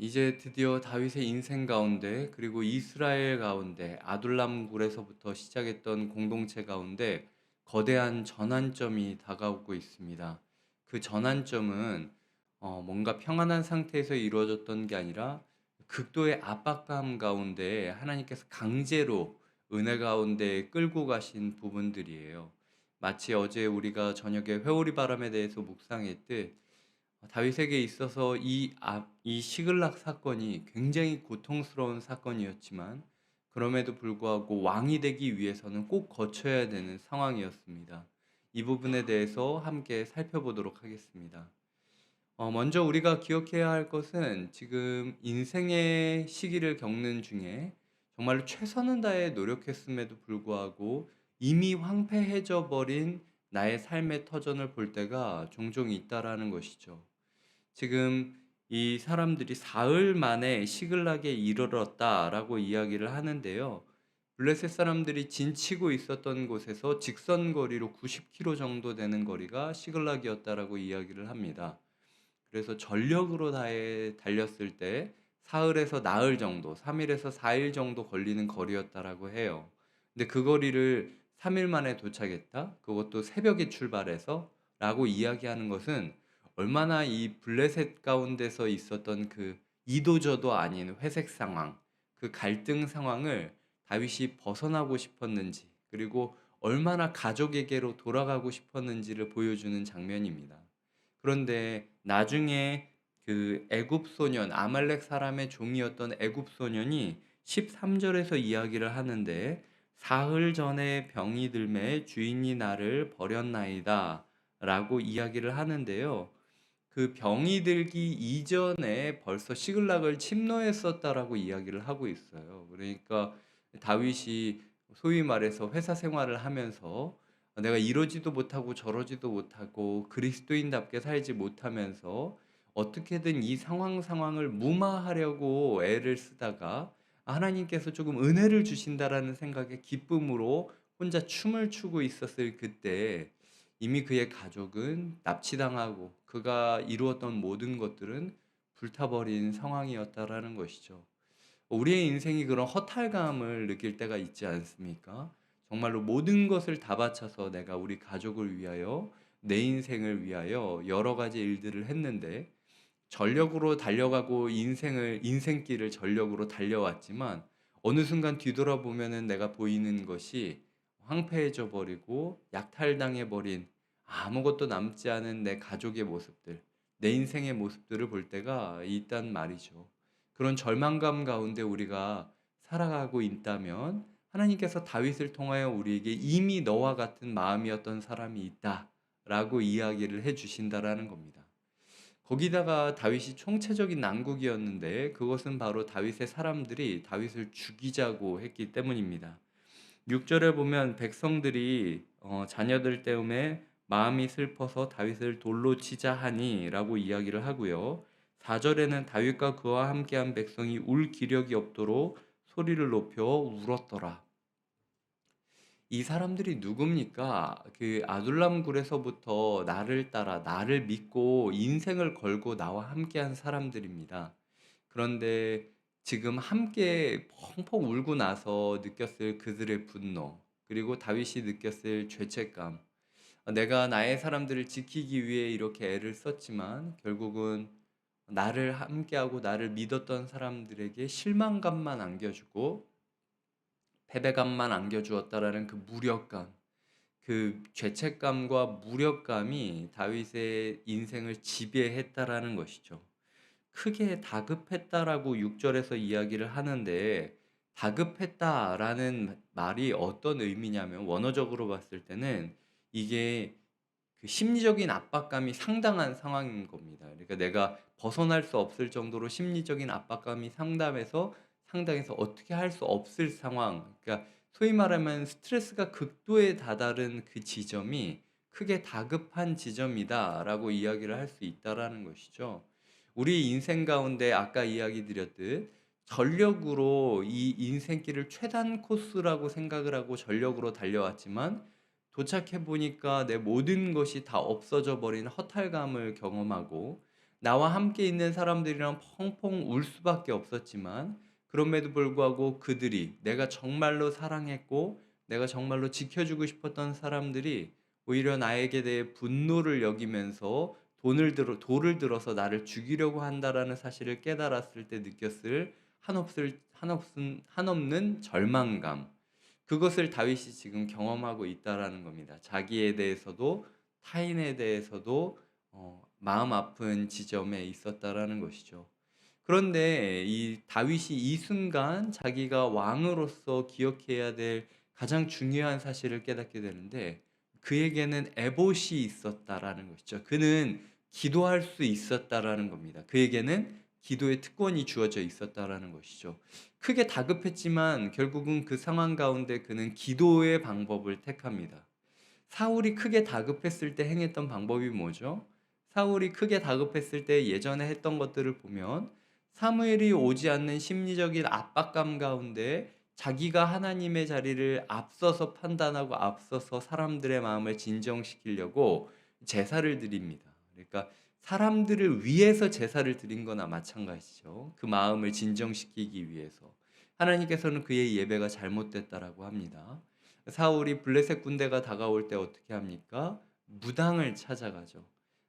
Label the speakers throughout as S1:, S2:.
S1: 이제 드디어 다윗의 인생 가운데 그리고 이스라엘 가운데 아둘람 굴에서부터 시작했던 공동체 가운데 거대한 전환점이 다가오고 있습니다. 그 전환점은 뭔가 평안한 상태에서 이루어졌던 게 아니라 극도의 압박감 가운데 하나님께서 강제로 은혜 가운데 끌고 가신 부분들이에요. 마치 어제 우리가 저녁에 회오리 바람에 대해서 묵상했듯 다윗에게 있어서 이 시글락 사건이 굉장히 고통스러운 사건이었지만 그럼에도 불구하고 왕이 되기 위해서는 꼭 거쳐야 되는 상황이었습니다. 이 부분에 대해서 함께 살펴보도록 하겠습니다. 먼저 우리가 기억해야 할 것은 지금 인생의 시기를 겪는 중에 정말로 최선을 다해 노력했음에도 불구하고 이미 황폐해져 버린 나의 삶의 터전을 볼 때가 종종 있다라는 것이죠. 지금 이 사람들이 사흘 만에 시글락에 이르렀다라고 이야기를 하는데요. 블레셋 사람들이 진치고 있었던 곳에서 직선 거리로 90km 정도 되는 거리가 시글락이었다라고 이야기를 합니다. 그래서 전력으로 다해 달렸을 때 사흘에서 나흘 정도, 3일에서 4일 정도 걸리는 거리였다라고 해요. 근데 그 거리를 3일 만에 도착했다? 그것도 새벽에 출발해서? 라고 이야기하는 것은 얼마나 이 블레셋 가운데서 있었던 그 이도저도 아닌 회색 상황, 그 갈등 상황을 다윗이 벗어나고 싶었는지, 그리고 얼마나 가족에게로 돌아가고 싶었는지를 보여주는 장면입니다. 그런데 나중에 그 애굽 소년 아말렉 사람의 종이었던 애굽 소년이 13절에서 이야기를 하는데 사흘 전에 병이 들매 주인이 나를 버렸나이다 라고 이야기를 하는데요. 그 병이 들기 이전에 벌써 시글락을 침노했었다라고 이야기를 하고 있어요. 그러니까 다윗이 소위 말해서 회사 생활을 하면서 내가 이러지도 못하고 저러지도 못하고 그리스도인답게 살지 못하면서 어떻게든 이 상황을 무마하려고 애를 쓰다가 하나님께서 조금 은혜를 주신다라는 생각에 기쁨으로 혼자 춤을 추고 있었을 그때 이미 그의 가족은 납치당하고 그가 이루었던 모든 것들은 불타버린 상황이었다라는 것이죠. 우리의 인생이 그런 허탈감을 느낄 때가 있지 않습니까? 정말로 모든 것을 다 바쳐서 내가 우리 가족을 위하여 내 인생을 위하여 여러 가지 일들을 했는데 전력으로 달려가고 인생길을 전력으로 달려왔지만 어느 순간 뒤돌아보면은 내가 보이는 것이 황폐해져 버리고 약탈당해 버린 아무것도 남지 않은 내 가족의 모습들, 내 인생의 모습들을 볼 때가 있단 말이죠. 그런 절망감 가운데 우리가 살아가고 있다면 하나님께서 다윗을 통하여 우리에게 이미 너와 같은 마음이었던 사람이 있다라고 이야기를 해 주신다라는 겁니다. 거기다가 다윗이 총체적인 난국이었는데 그것은 바로 다윗의 사람들이 다윗을 죽이자고 했기 때문입니다. 6절에 보면 백성들이 자녀들 때문에 마음이 슬퍼서 다윗을 돌로 치자 하니라고 이야기를 하고요. 4절에는 다윗과 그와 함께한 백성이 울 기력이 없도록 소리를 높여 울었더라. 이 사람들이 누굽니까? 그 아둘람 굴에서부터 나를 따라 나를 믿고 인생을 걸고 나와 함께한 사람들입니다. 그런데 지금 함께 펑펑 울고 나서 느꼈을 그들의 분노, 그리고 다윗이 느꼈을 죄책감. 내가 나의 사람들을 지키기 위해 이렇게 애를 썼지만 결국은 나를 함께하고 나를 믿었던 사람들에게 실망감만 안겨주고 패배감만 안겨주었다라는 그 무력감, 그 죄책감과 무력감이 다윗의 인생을 지배했다라는 것이죠. 크게 다급했다라고 6절에서 이야기를 하는데 다급했다라는 말이 어떤 의미냐면 원어적으로 봤을 때는 이게 그 심리적인 압박감이 상당한 상황인 겁니다. 그러니까 내가 벗어날 수 없을 정도로 심리적인 압박감이 상당해서 어떻게 할 수 없을 상황. 그러니까 소위 말하면 스트레스가 극도에 다다른 그 지점이 크게 다급한 지점이다라고 이야기를 할 수 있다라는 것이죠. 우리 인생 가운데 아까 이야기 드렸듯 전력으로 이 인생길을 최단 코스라고 생각을 하고 전력으로 달려왔지만 도착해 보니까 내 모든 것이 다 없어져 버린 허탈감을 경험하고 나와 함께 있는 사람들이랑 펑펑 울 수밖에 없었지만 그럼에도 불구하고 그들이 내가 정말로 사랑했고 내가 정말로 지켜주고 싶었던 사람들이 오히려 나에게 대해 분노를 여기면서 돌을 들어서 나를 죽이려고 한다라는 사실을 깨달았을 때 느꼈을 한없는 절망감. 그것을 다윗이 지금 경험하고 있다라는 겁니다. 자기에 대해서도 타인에 대해서도 마음 아픈 지점에 있었다라는 것이죠. 그런데 이 다윗이 이 순간 자기가 왕으로서 기억해야 될 가장 중요한 사실을 깨닫게 되는데 그에게는 에봇이 있었다라는 것이죠. 그는 기도할 수 있었다라는 겁니다. 그에게는 기도의 특권이 주어져 있었다라는 것이죠. 크게 다급했지만 결국은 그 상황 가운데 그는 기도의 방법을 택합니다. 사울이 크게 다급했을 때 행했던 방법이 뭐죠? 사울이 크게 다급했을 때 예전에 했던 것들을 보면 사무엘이 오지 않는 심리적인 압박감 가운데 자기가 하나님의 자리를 앞서서 판단하고 앞서서 사람들의 마음을 진정시키려고 제사를 드립니다. 그러니까 사람들을 위해서 제사를 드린 거나 마찬가지죠. 그 마음을 진정시키기 위해서. 하나님께서는 그의 예배가 잘못됐다라고 합니다. 사울이 블레셋 군대가 다가올 때 어떻게 합니까? 무당을 찾아가죠.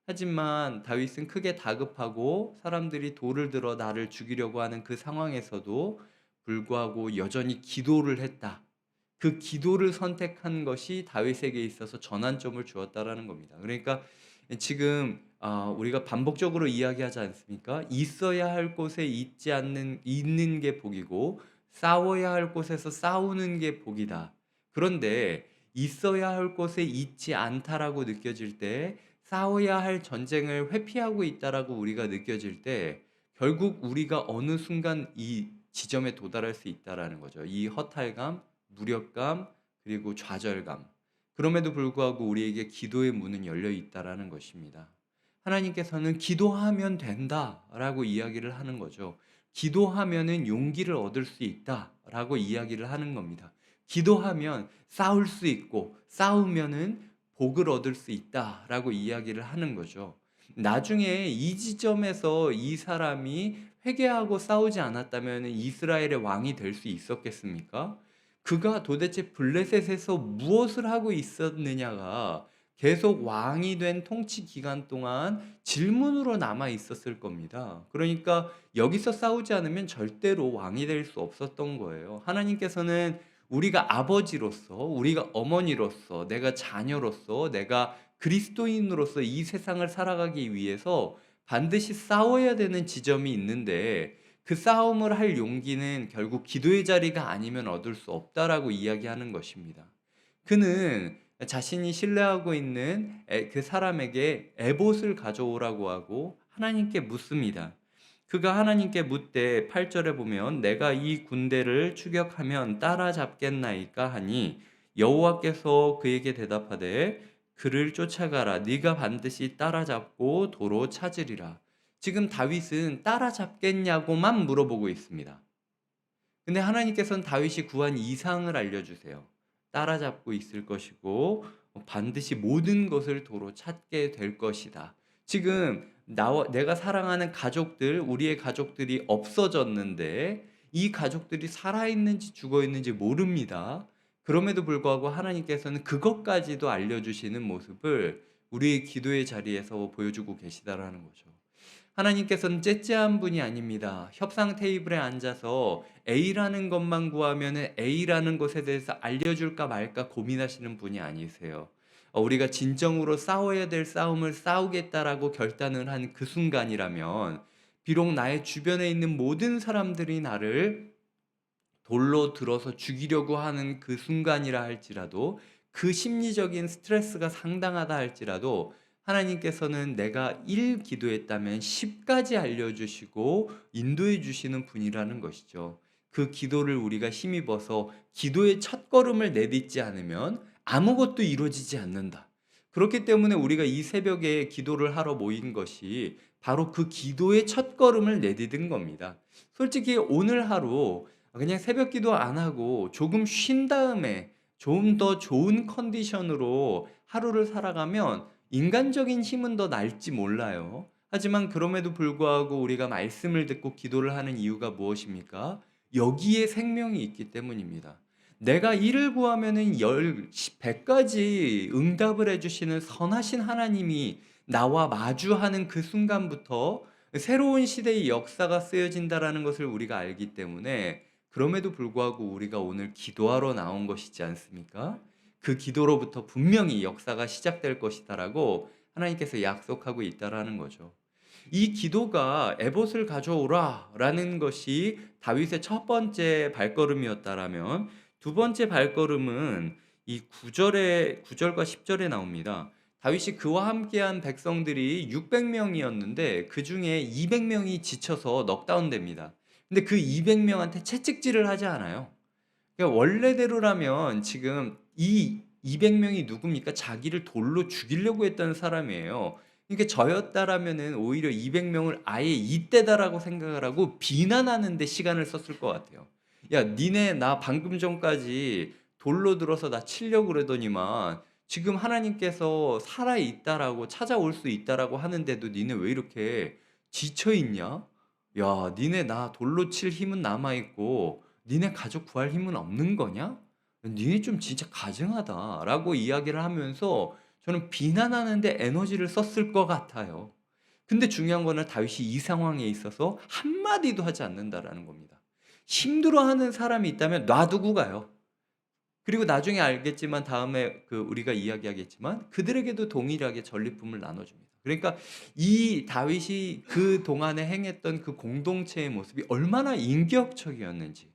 S1: 하지만 다윗은 크게 다급하고 사람들이 돌을 들어 나를 죽이려고 하는 그 상황에서도 불구하고 여전히 기도를 했다. 그 기도를 선택한 것이 다윗에게 있어서 전환점을 주었다라는 겁니다. 그러니까 지금 우리가 반복적으로 이야기하지 않습니까? 있어야 할 곳에 있는 게 복이고 싸워야 할 곳에서 싸우는 게 복이다. 그런데 있어야 할 곳에 있지 않다라고 느껴질 때 싸워야 할 전쟁을 회피하고 있다라고 우리가 느껴질 때 결국 우리가 어느 순간 이 지점에 도달할 수 있다라는 거죠. 이 허탈감, 무력감, 그리고 좌절감. 그럼에도 불구하고 우리에게 기도의 문은 열려 있다라는 것입니다. 하나님께서는 기도하면 된다라고 이야기를 하는 거죠. 기도하면은 용기를 얻을 수 있다라고 이야기를 하는 겁니다. 기도하면 싸울 수 있고 싸우면은 복을 얻을 수 있다라고 이야기를 하는 거죠. 나중에 이 지점에서 이 사람이 회개하고 싸우지 않았다면 이스라엘의 왕이 될 수 있었겠습니까? 그가 도대체 블레셋에서 무엇을 하고 있었느냐가 계속 왕이 된 통치 기간 동안 질문으로 남아 있었을 겁니다. 그러니까 여기서 싸우지 않으면 절대로 왕이 될 수 없었던 거예요. 하나님께서는 우리가 아버지로서, 우리가 어머니로서, 내가 자녀로서, 내가 그리스도인으로서 이 세상을 살아가기 위해서 반드시 싸워야 되는 지점이 있는데 그 싸움을 할 용기는 결국 기도의 자리가 아니면 얻을 수 없다라고 이야기하는 것입니다. 그는 자신이 신뢰하고 있는 그 사람에게 에봇을 가져오라고 하고 하나님께 묻습니다. 그가 하나님께 묻되 8절에 보면 내가 이 군대를 추격하면 따라잡겠나이까 하니 여호와께서 그에게 대답하되 그를 쫓아가라 네가 반드시 따라잡고 도로 찾으리라. 지금 다윗은 따라잡겠냐고만 물어보고 있습니다. 근데 하나님께서는 다윗이 구한 이상을 알려주세요. 따라잡고 있을 것이고 반드시 모든 것을 도로 찾게 될 것이다. 지금 내가 사랑하는 가족들, 우리의 가족들이 없어졌는데 이 가족들이 살아있는지 죽어있는지 모릅니다. 그럼에도 불구하고 하나님께서는 그것까지도 알려주시는 모습을 우리의 기도의 자리에서 보여주고 계시다라는 거죠. 하나님께서는 째째한 분이 아닙니다. 협상 테이블에 앉아서 A라는 것만 구하면 A라는 것에 대해서 알려줄까 말까 고민하시는 분이 아니세요. 우리가 진정으로 싸워야 될 싸움을 싸우겠다라고 결단을 한 그 순간이라면 비록 나의 주변에 있는 모든 사람들이 나를 돌로 들어서 죽이려고 하는 그 순간이라 할지라도 그 심리적인 스트레스가 상당하다 할지라도 하나님께서는 내가 1 기도했다면 10까지 알려주시고 인도해 주시는 분이라는 것이죠. 그 기도를 우리가 힘입어서 기도의 첫걸음을 내딛지 않으면 아무것도 이루어지지 않는다. 그렇기 때문에 우리가 이 새벽에 기도를 하러 모인 것이 바로 그 기도의 첫걸음을 내디딘 겁니다. 솔직히 오늘 하루 그냥 새벽 기도 안 하고 조금 쉰 다음에 좀 더 좋은 컨디션으로 하루를 살아가면 인간적인 힘은 더 날지 몰라요. 하지만 그럼에도 불구하고 우리가 말씀을 듣고 기도를 하는 이유가 무엇입니까? 여기에 생명이 있기 때문입니다. 내가 이를 구하면은 100가지 응답을 해주시는 선하신 하나님이 나와 마주하는 그 순간부터 새로운 시대의 역사가 쓰여진다라는 것을 우리가 알기 때문에 그럼에도 불구하고 우리가 오늘 기도하러 나온 것이지 않습니까? 그 기도로부터 분명히 역사가 시작될 것이다라고 하나님께서 약속하고 있다라는 거죠. 이 기도가 에봇을 가져오라라는 것이 다윗의 첫 번째 발걸음이었다라면 두 번째 발걸음은 이 9절과 10절에 나옵니다. 다윗이 그와 함께한 백성들이 600명이었는데 그 중에 200명이 지쳐서 넉다운됩니다. 근데 그 200명한테 채찍질을 하지 않아요. 그러니까 원래대로라면 지금 이 200명이 누굽니까? 자기를 돌로 죽이려고 했던 사람이에요. 그러니까 저였다라면은 오히려 200명을 아예 이때다라고 생각을 하고 비난하는 데 시간을 썼을 것 같아요. 야, 니네 나 방금 전까지 돌로 들어서 나 치려고 그러더니만 지금 하나님께서 살아 있다라고 찾아올 수 있다라고 하는데도 니네 왜 이렇게 지쳐 있냐? 야, 니네 나 돌로 칠 힘은 남아 있고 니네 가족 구할 힘은 없는 거냐? 니네 좀 진짜 가증하다라고 이야기를 하면서 저는 비난하는데 에너지를 썼을 것 같아요. 근데 중요한 거는 다윗이 이 상황에 있어서 한마디도 하지 않는다라는 겁니다. 힘들어하는 사람이 있다면 놔두고 가요. 그리고 나중에 알겠지만 다음에 우리가 이야기하겠지만 그들에게도 동일하게 전리품을 나눠줍니다. 그러니까 이 다윗이 그 동안에 행했던 그 공동체의 모습이 얼마나 인격적이었는지,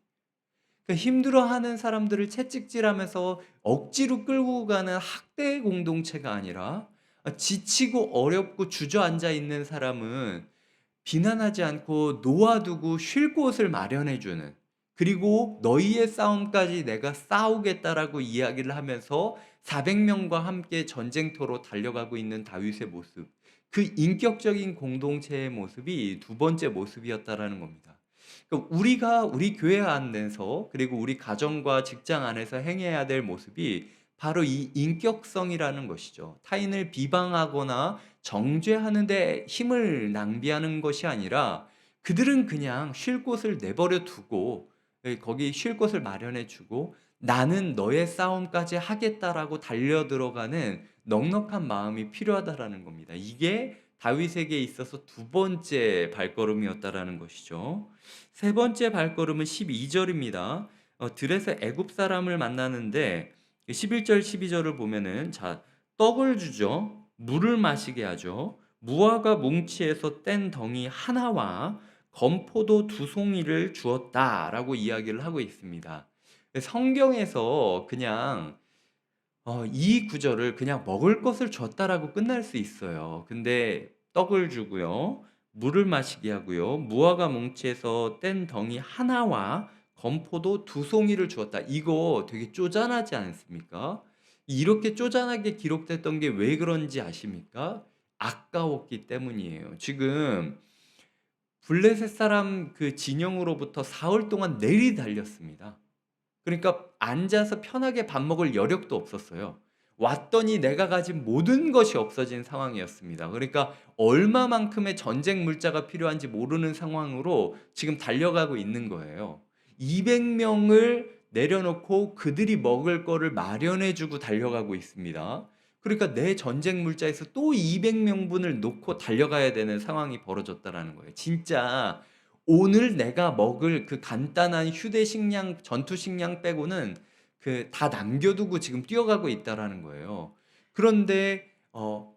S1: 그러니까 힘들어하는 사람들을 채찍질하면서 억지로 끌고 가는 학대 공동체가 아니라 지치고 어렵고 주저앉아 있는 사람은 비난하지 않고 놓아두고 쉴 곳을 마련해 주는, 그리고 너희의 싸움까지 내가 싸우겠다라고 이야기를 하면서 400명과 함께 전쟁터로 달려가고 있는 다윗의 모습, 그 인격적인 공동체의 모습이 두 번째 모습이었다라는 겁니다. 그러니까 우리가 우리 교회 안에서 그리고 우리 가정과 직장 안에서 행해야 될 모습이 바로 이 인격성이라는 것이죠. 타인을 비방하거나 정죄하는 데 힘을 낭비하는 것이 아니라 그들은 그냥 쉴 곳을 내버려 두고 거기 쉴 곳을 마련해 주고 나는 너의 싸움까지 하겠다라고 달려 들어가는 넉넉한 마음이 필요하다라는 겁니다. 이게 다윗에게 있어서 두 번째 발걸음이었다라는 것이죠. 세 번째 발걸음은 12절입니다. 들에서 애굽 사람을 만나는데 11절 12절을 보면은 자, 떡을 주죠. 물을 마시게 하죠. 무화과 뭉치에서 뗀 덩이 하나와 건포도 두 송이를 주었다라고 이야기를 하고 있습니다. 성경에서 그냥 이 구절을 그냥 먹을 것을 줬다라고 끝날 수 있어요. 근데 떡을 주고요. 물을 마시게 하고요. 무화과 뭉치에서 뗀 덩이 하나와 건포도 두 송이를 주었다. 이거 되게 쪼잔하지 않습니까? 이렇게 쪼잔하게 기록됐던 게 왜 그런지 아십니까? 아까웠기 때문이에요. 지금 블레셋 사람 그 진영으로부터 사흘 동안 내리 달렸습니다. 그러니까 앉아서 편하게 밥 먹을 여력도 없었어요. 왔더니 내가 가진 모든 것이 없어진 상황이었습니다. 그러니까 얼마만큼의 전쟁 물자가 필요한지 모르는 상황으로 지금 달려가고 있는 거예요. 200명을 내려놓고 그들이 먹을 거를 마련해 주고 달려가고 있습니다. 그러니까 내 전쟁 물자에서 또 200명분을 놓고 달려가야 되는 상황이 벌어졌다라는 거예요. 진짜 오늘 내가 먹을 그 간단한 휴대식량, 전투식량 빼고는 다 남겨두고 지금 뛰어가고 있다라는 거예요. 그런데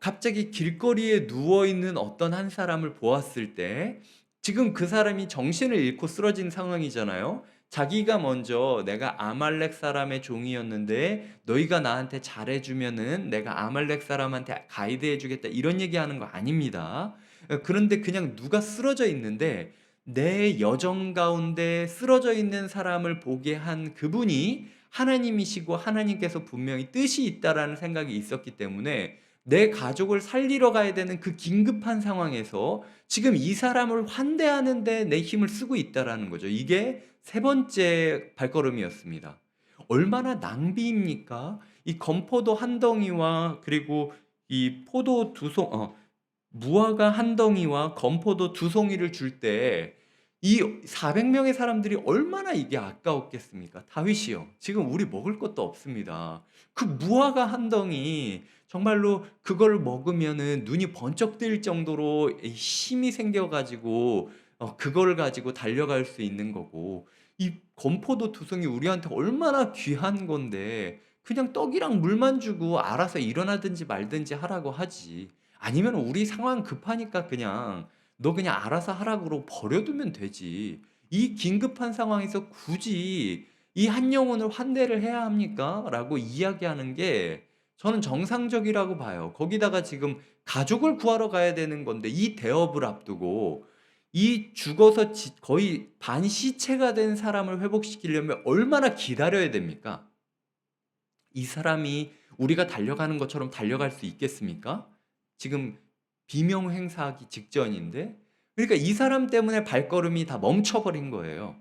S1: 갑자기 길거리에 누워 있는 어떤 한 사람을 보았을 때 지금 그 사람이 정신을 잃고 쓰러진 상황이잖아요. 자기가 먼저 내가 아말렉 사람의 종이었는데 너희가 나한테 잘해주면은 내가 아말렉 사람한테 가이드해주겠다 이런 얘기하는 거 아닙니다. 그런데 그냥 누가 쓰러져 있는데 내 여정 가운데 쓰러져 있는 사람을 보게 한 그분이 하나님이시고 하나님께서 분명히 뜻이 있다라는 생각이 있었기 때문에 내 가족을 살리러 가야 되는 그 긴급한 상황에서 지금 이 사람을 환대하는데 내 힘을 쓰고 있다라는 거죠. 이게 세 번째 발걸음이었습니다. 얼마나 낭비입니까? 이 건포도 한 덩이와 그리고 이 포도 두 송, 무화과 한 덩이와 건포도 두 송이를 줄 때 이 400명의 사람들이 얼마나 이게 아까웠겠습니까? 다윗이요. 지금 우리 먹을 것도 없습니다. 그 무화과 한 덩이 정말로 그걸 먹으면은 눈이 번쩍 뜨일 정도로 이 힘이 생겨 가지고 그거를 가지고 달려갈 수 있는 거고, 이 건포도 두 송이 우리한테 얼마나 귀한 건데 그냥 떡이랑 물만 주고 알아서 일어나든지 말든지 하라고 하지. 아니면 우리 상황 급하니까 그냥 "너 그냥 알아서 하라." 고 버려두면 되지. 이 긴급한 상황에서 굳이 "이 한 영혼을 환대를 해야 합니까?" 라고 이야기하는 게 저는 정상적이라고 봐요. 거기다가 지금 가족을 구하러 가야 되는 건데 이 대업을 앞두고 이 죽어서 거의 반시체가 된 사람을 회복시키려면 얼마나 기다려야 됩니까? 이 사람이 우리가 달려가는 것처럼 달려갈 수 있겠습니까? 지금 비명 행사하기 직전인데. 그러니까 이 사람 때문에 발걸음이 다 멈춰버린 거예요.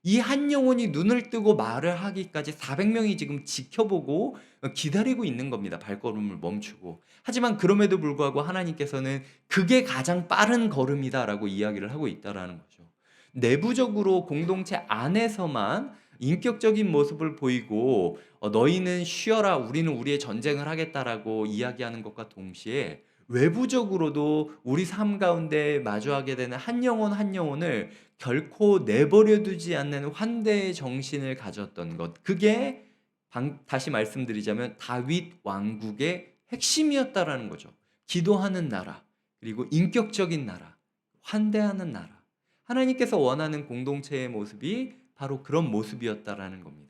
S1: 이 한 영혼이 눈을 뜨고 말을 하기까지 400명이 지금 지켜보고 기다리고 있는 겁니다. 발걸음을 멈추고. 하지만 그럼에도 불구하고 하나님께서는 "그게 가장 빠른 걸음이다."라고 이야기를 하고 있다라는 거죠. 내부적으로 공동체 안에서만 인격적인 모습을 보이고 "너희는 쉬어라. 우리는 우리의 전쟁을 하겠다."라고 이야기하는 것과 동시에 외부적으로도 우리 삶 가운데 마주하게 되는 한 영혼 한 영혼을 결코 내버려 두지 않는 환대의 정신을 가졌던 것. 그게 다시 말씀드리자면 다윗 왕국의 핵심이었다라는 거죠. 기도하는 나라, 그리고 인격적인 나라, 환대하는 나라. 하나님께서 원하는 공동체의 모습이 바로 그런 모습이었다라는 겁니다.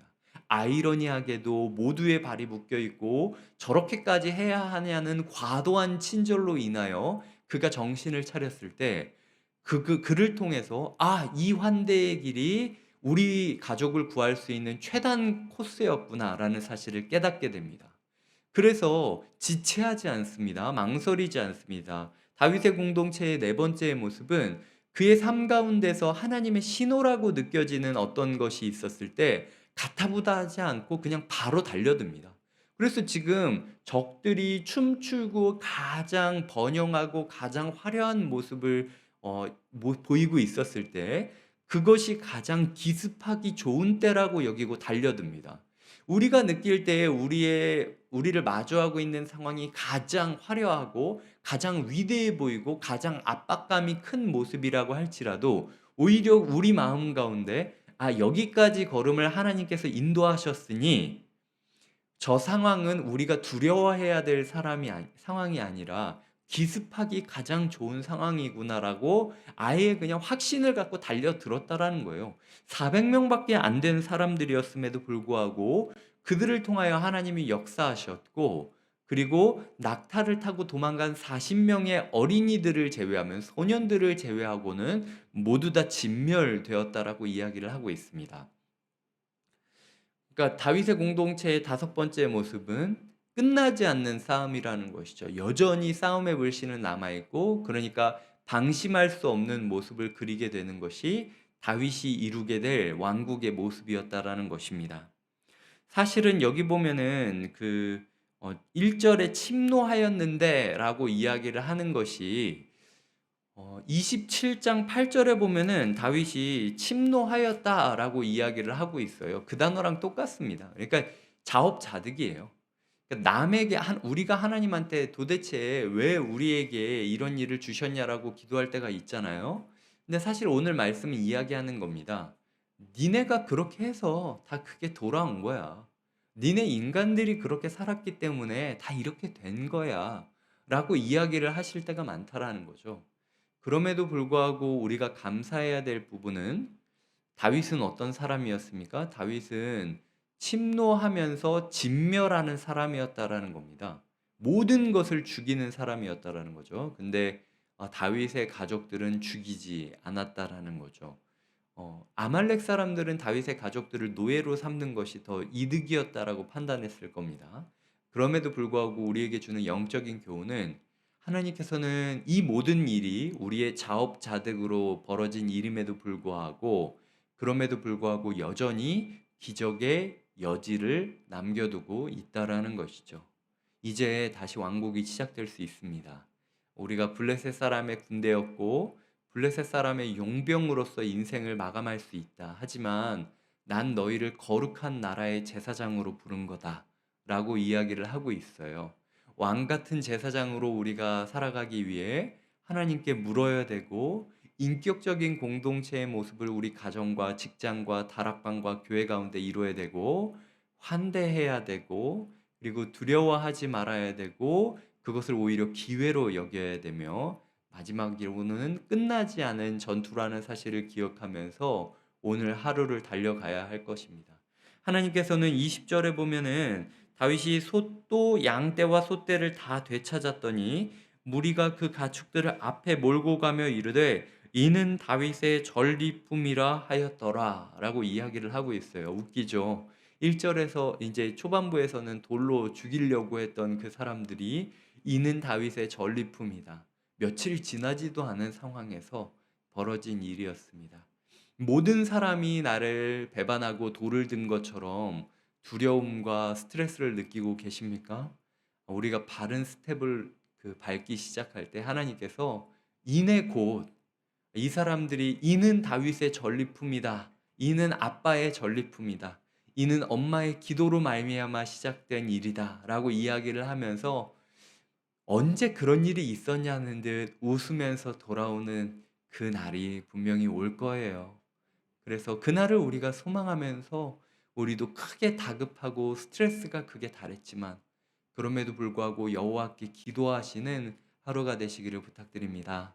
S1: 아이러니하게도 모두의 발이 묶여 있고 저렇게까지 해야 하냐는 과도한 친절로 인하여 그가 정신을 차렸을 때 그를 통해서 '아, 이 환대의 길이 우리 가족을 구할 수 있는 최단 코스였구나.'라는 사실을 깨닫게 됩니다. 그래서 지체하지 않습니다. 망설이지 않습니다. 다윗의 공동체의 네 번째의 모습은 그의 삶 가운데서 하나님의 신호라고 느껴지는 어떤 것이 있었을 때 가타부타하지 않고 그냥 바로 달려듭니다. 그래서 지금 적들이 춤추고 가장 번영하고 가장 화려한 모습을 보이고 있었을 때 그것이 가장 기습하기 좋은 때라고 여기고 달려듭니다. 우리가 느낄 때에 우리를 마주하고 있는 상황이 가장 화려하고 가장 위대해 보이고 가장 압박감이 큰 모습이라고 할지라도 오히려 우리 마음 가운데 '아, 여기까지 걸음을 하나님께서 인도하셨으니 저 상황은 우리가 두려워해야 될 상황이 아니라 기습하기 가장 좋은 상황이구나'라고 아예 그냥 확신을 갖고 달려들었다라는 거예요. 400명밖에 안 된 사람들이었음에도 불구하고 그들을 통하여 하나님이 역사하셨고, 그리고 낙타를 타고 도망간 40명의 어린이들을 제외하면, 소년들을 제외하고는 모두 다 진멸되었다라고 이야기를 하고 있습니다. 그러니까 다윗의 공동체의 다섯 번째 모습은 끝나지 않는 싸움이라는 것이죠. 여전히 싸움의 불씨는 남아 있고, 그러니까 방심할 수 없는 모습을 그리게 되는 것이 다윗이 이루게 될 왕국의 모습이었다라는 것입니다. 사실은 여기 보면은 1절에 침노하였는데라고 이야기를 하는 것이 27장 8절에 보면은 다윗이 침노하였다라고 이야기를 하고 있어요. 그 단어랑 똑같습니다. 그러니까 자업자득이에요. 그러니까 남에게 우리가 하나님한테 도대체 왜 우리에게 이런 일을 주셨냐라고 기도할 때가 있잖아요. 근데 사실 오늘 말씀은 이야기하는 겁니다. 니네가 그렇게 해서 다 그게 돌아온 거야. 니네 인간들이 그렇게 살았기 때문에 다 이렇게 된 거야. 라고 이야기를 하실 때가 많다라는 거죠. 그럼에도 불구하고 우리가 감사해야 될 부분은, 다윗은 어떤 사람이었습니까? 다윗은 침노하면서 진멸하는 사람이었다라는 겁니다. 모든 것을 죽이는 사람이었다라는 거죠. 근데 다윗의 가족들은 죽이지 않았다라는 거죠. 아말렉 사람들은 다윗의 가족들을 노예로 삼는 것이 더 이득이었다라고 판단했을 겁니다. 그럼에도 불구하고 우리에게 주는 영적인 교훈은, 하나님께서는 이 모든 일이 우리의 자업자득으로 벌어진 일임에도 불구하고, 그럼에도 불구하고 여전히 기적의 여지를 남겨두고 있다라는 것이죠. 이제 다시 왕국이 시작될 수 있습니다. 우리가 블레셋 사람의 군대였고 블레셋 사람의 용병으로서 인생을 마감할 수 있다. 하지만 난 너희를 거룩한 나라의 제사장으로 부른 거다라고 이야기를 하고 있어요. 왕 같은 제사장으로 우리가 살아가기 위해 하나님께 물어야 되고 인격적인 공동체의 모습을 우리 가정과 직장과 다락방과 교회 가운데 이루어야 되고 환대해야 되고 그리고 두려워하지 말아야 되고 그것을 오히려 기회로 여겨야 되며 마지막으로는 끝나지 않은 전투라는 사실을 기억하면서 오늘 하루를 달려가야 할 것입니다. 하나님께서는 20절에 보면은 다윗이 소 양떼와 소떼를 다 되찾았더니 무리가 그 가축들을 앞에 몰고 가며 이르되 이는 다윗의 전리품이라 하였더라라고 이야기를 하고 있어요. 웃기죠. 1절에서 이제 초반부에서는 돌로 죽이려고 했던 그 사람들이 이는 다윗의 전리품이다. 며칠 지나지도 않은 상황에서 벌어진 일이었습니다. 모든 사람이 나를 배반하고 돌을 든 것처럼 두려움과 스트레스를 느끼고 계십니까? 우리가 바른 스텝을 밟기 시작할 때 하나님께서 이내 곧 이 사람들이 이는 다윗의 전리품이다. 이는 아빠의 전리품이다. 이는 엄마의 기도로 말미암아 시작된 일이다라고 이야기를 하면서 언제 그런 일이 있었냐는 듯 웃으면서 돌아오는 그 날이 분명히 올 거예요. 그래서 그날을 우리가 소망하면서 우리도 크게 다급하고 스트레스가 극에 달했지만 그럼에도 불구하고 여호와께 기도하시는 하루가 되시기를 부탁드립니다.